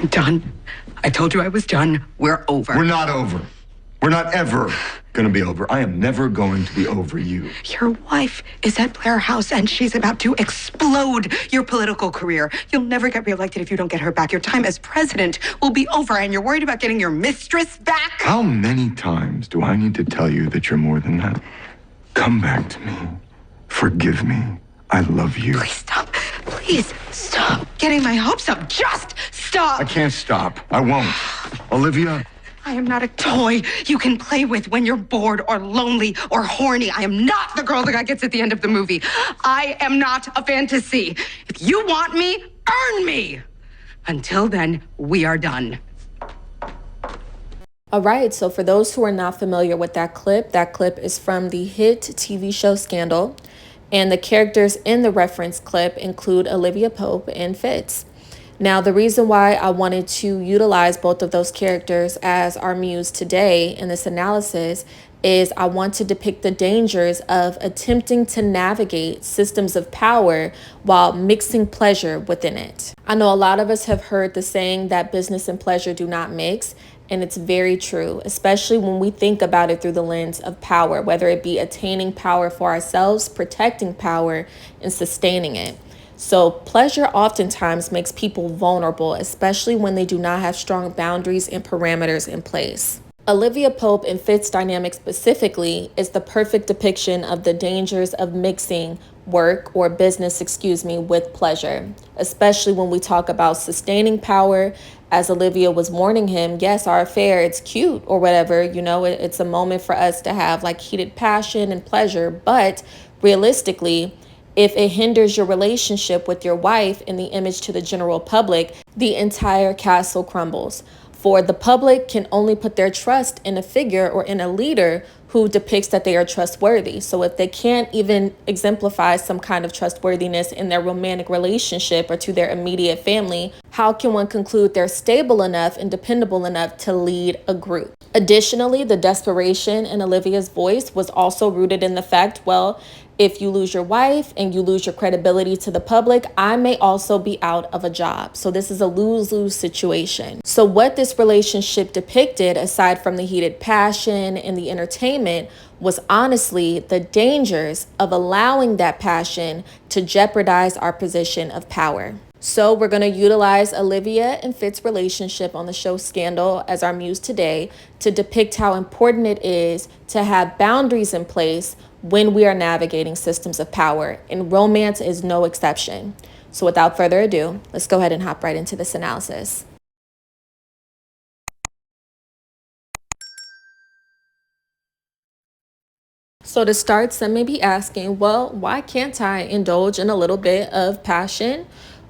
I'm done. I told you I was done. We're over. We're not over. We're not ever gonna be over. I am never going to be over you. Your wife is at Blair House and she's about to explode your political career. You'll never get reelected if you don't get her back. Your time as president will be over and you're worried about getting your mistress back? How many times do I need to tell you that you're more than that? Come back to me. Forgive me. I love you. Please stop. Please stop getting my hopes up. Just stop. I can't stop. I won't. Olivia. I am not a toy you can play with when you're bored or lonely or horny. I am not the girl the guy gets at the end of the movie. I am not a fantasy. If you want me, earn me. Until then, we are done. All right, so for those who are not familiar with that clip is from the hit TV show Scandal. And the characters in the reference clip include Olivia Pope and Fitz. Now, the reason why I wanted to utilize both of those characters as our muse today in this analysis is I want to depict the dangers of attempting to navigate systems of power while mixing pleasure within it. I know a lot of us have heard the saying that business and pleasure do not mix, and it's very true, especially when we think about it through the lens of power, whether it be attaining power for ourselves, protecting power, and sustaining it. So pleasure oftentimes makes people vulnerable, especially when they do not have strong boundaries and parameters in place. Olivia Pope and Fitz dynamic specifically is the perfect depiction of the dangers of mixing work or business, with pleasure, especially when we talk about sustaining power. As Olivia was warning him, yes, our affair, it's cute or whatever, it's a moment for us to have like heated passion and pleasure, but realistically, if it hinders your relationship with your wife and the image to the general public, the entire castle crumbles. For the public can only put their trust in a figure or in a leader who depicts that they are trustworthy. So if they can't even exemplify some kind of trustworthiness in their romantic relationship or to their immediate family, how can one conclude they're stable enough and dependable enough to lead a group? Additionally, the desperation in Olivia's voice was also rooted in the fact, well, if you lose your wife and you lose your credibility to the public, I may also be out of a job. So this is a lose-lose situation. So what this relationship depicted, aside from the heated passion and the entertainment, was honestly the dangers of allowing that passion to jeopardize our position of power. So we're going to utilize Olivia and Fitz relationship on the show Scandal as our muse today to depict how important it is to have boundaries in place when we are navigating systems of power, and romance is no exception. So without further ado, let's go ahead and hop right into this analysis. So to start, some may be asking, well, why can't I indulge in a little bit of passion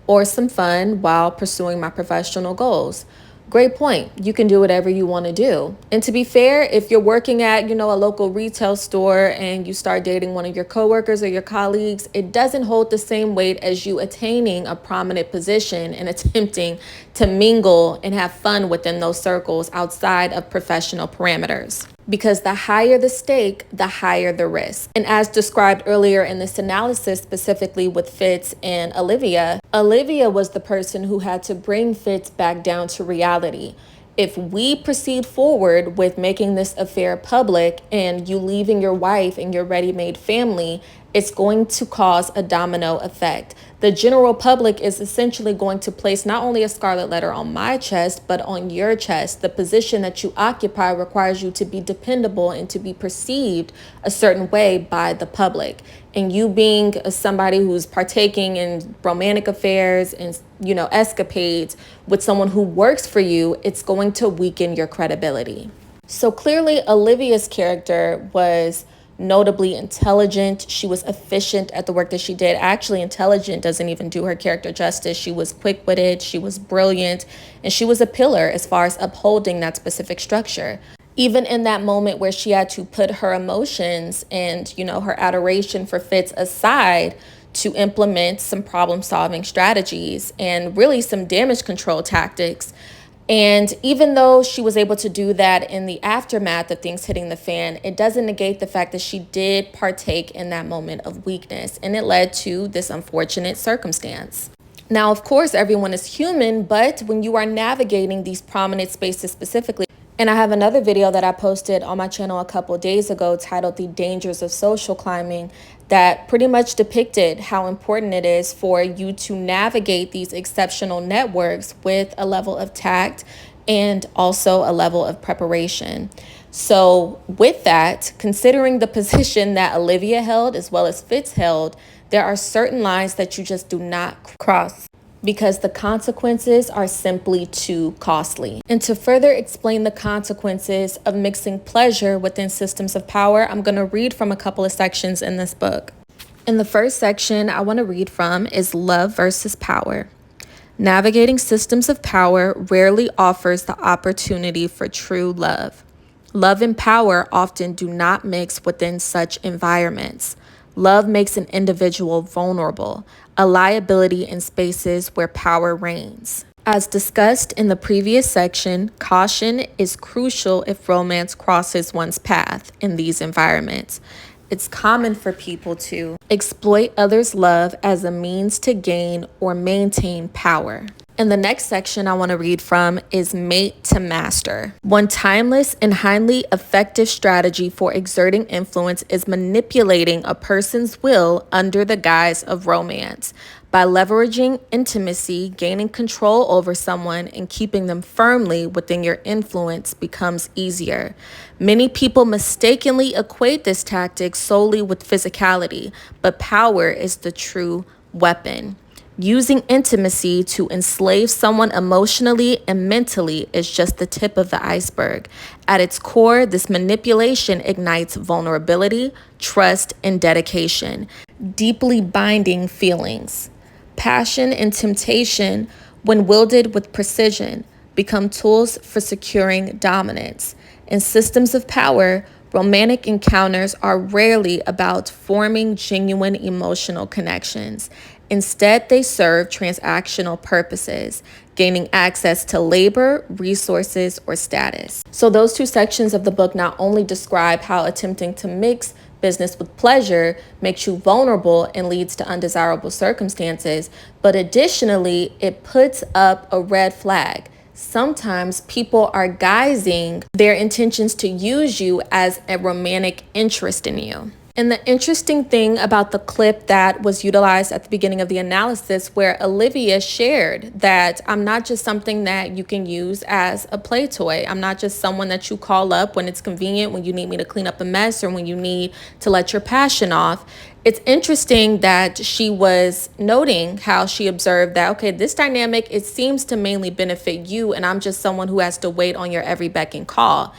or some fun while pursuing my professional goals? Great point. You can do whatever you want to do. And to be fair, if you're working at, a local retail store and you start dating one of your coworkers or your colleagues, it doesn't hold the same weight as you attaining a prominent position and attempting to mingle and have fun within those circles outside of professional parameters. Because the higher the stake, the higher the risk. And as described earlier in this analysis, specifically with Fitz and Olivia, Olivia was the person who had to bring Fitz back down to reality. If we proceed forward with making this affair public and you leaving your wife and your ready-made family, it's going to cause a domino effect. The general public is essentially going to place not only a scarlet letter on my chest, but on your chest. The position that you occupy requires you to be dependable and to be perceived a certain way by the public. And you being somebody who's partaking in romantic affairs and, escapades with someone who works for you, it's going to weaken your credibility. So clearly, Olivia's character was notably intelligent. She was efficient at the work that she did. Actually, intelligent doesn't even do her character justice. She was quick-witted, she was brilliant, and she was a pillar as far as upholding that specific structure. Even in that moment where she had to put her emotions and, her adoration for Fitz aside to implement some problem-solving strategies and really some damage control tactics. And even though she was able to do that in the aftermath of things hitting the fan, it doesn't negate the fact that she did partake in that moment of weakness, and it led to this unfortunate circumstance. Now, of course, everyone is human, but when you are navigating these prominent spaces specifically, and I have another video that I posted on my channel a couple days ago titled The Dangers of Social Climbing that pretty much depicted how important it is for you to navigate these exceptional networks with a level of tact and also a level of preparation. So with that, considering the position that Olivia held as well as Fitz held, there are certain lines that you just do not cross because the consequences are simply too costly. And to further explain the consequences of mixing pleasure within systems of power, I'm going to read from a couple of sections in this book. In the first section I want to read from is Love versus Power. Navigating systems of power rarely offers the opportunity for true love. Love and power often do not mix within such environments. Love makes an individual vulnerable, a liability in spaces where power reigns. As discussed in the previous section, caution is crucial if romance crosses one's path in these environments. It's common for people to exploit others' love as a means to gain or maintain power. And the next section I want to read from is Mate to Master. One timeless and highly effective strategy for exerting influence is manipulating a person's will under the guise of romance. By leveraging intimacy, gaining control over someone and keeping them firmly within your influence becomes easier. Many people mistakenly equate this tactic solely with physicality, but power is the true weapon. Using intimacy to enslave someone emotionally and mentally is just the tip of the iceberg. At its core, this manipulation ignites vulnerability, trust, and dedication, deeply binding feelings. Passion and temptation, when wielded with precision, become tools for securing dominance. In systems of power, romantic encounters are rarely about forming genuine emotional connections. Instead, they serve transactional purposes, gaining access to labor, resources, or status. So those two sections of the book not only describe how attempting to mix business with pleasure makes you vulnerable and leads to undesirable circumstances, but additionally, it puts up a red flag. Sometimes people are guising their intentions to use you as a romantic interest in you. And the interesting thing about the clip that was utilized at the beginning of the analysis, where Olivia shared that I'm not just something that you can use as a play toy. I'm not just someone that you call up when it's convenient, when you need me to clean up a mess or when you need to let your passion off. It's interesting that she was noting how she observed that, okay, this dynamic, it seems to mainly benefit you, and I'm just someone who has to wait on your every beck and call.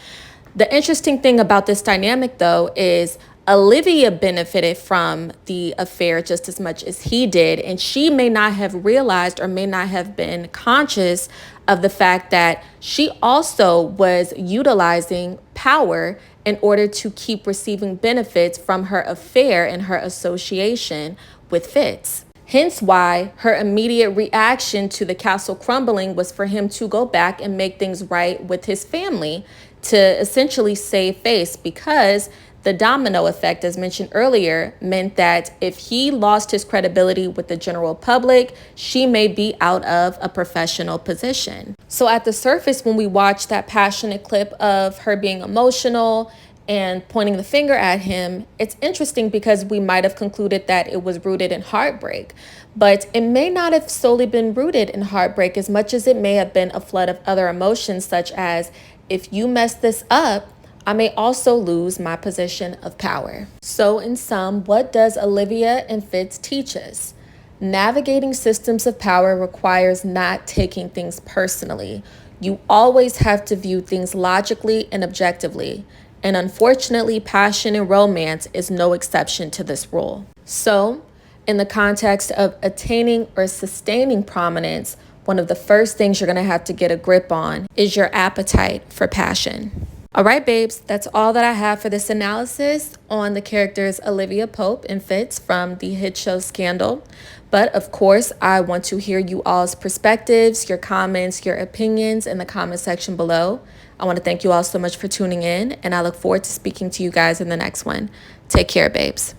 The interesting thing about this dynamic, though, is Olivia benefited from the affair just as much as he did, and she may not have realized or may not have been conscious of the fact that she also was utilizing power in order to keep receiving benefits from her affair and her association with Fitz. Hence why her immediate reaction to the castle crumbling was for him to go back and make things right with his family to essentially save face, because the domino effect, as mentioned earlier, meant that if he lost his credibility with the general public, she may be out of a professional position. So at the surface, when we watch that passionate clip of her being emotional and pointing the finger at him, it's interesting because we might have concluded that it was rooted in heartbreak, but it may not have solely been rooted in heartbreak as much as it may have been a flood of other emotions, such as, if you mess this up, I may also lose my position of power. So in sum, what does Olivia and Fitz teach us? Navigating systems of power requires not taking things personally. You always have to view things logically and objectively. And unfortunately, passion and romance is no exception to this rule. So, in the context of attaining or sustaining prominence, one of the first things you're going to have to get a grip on is your appetite for passion. All right, babes, that's all that I have for this analysis on the characters Olivia Pope and Fitz from the hit show Scandal. But of course, I want to hear you all's perspectives, your comments, your opinions in the comment section below. I want to thank you all so much for tuning in, and I look forward to speaking to you guys in the next one. Take care, babes.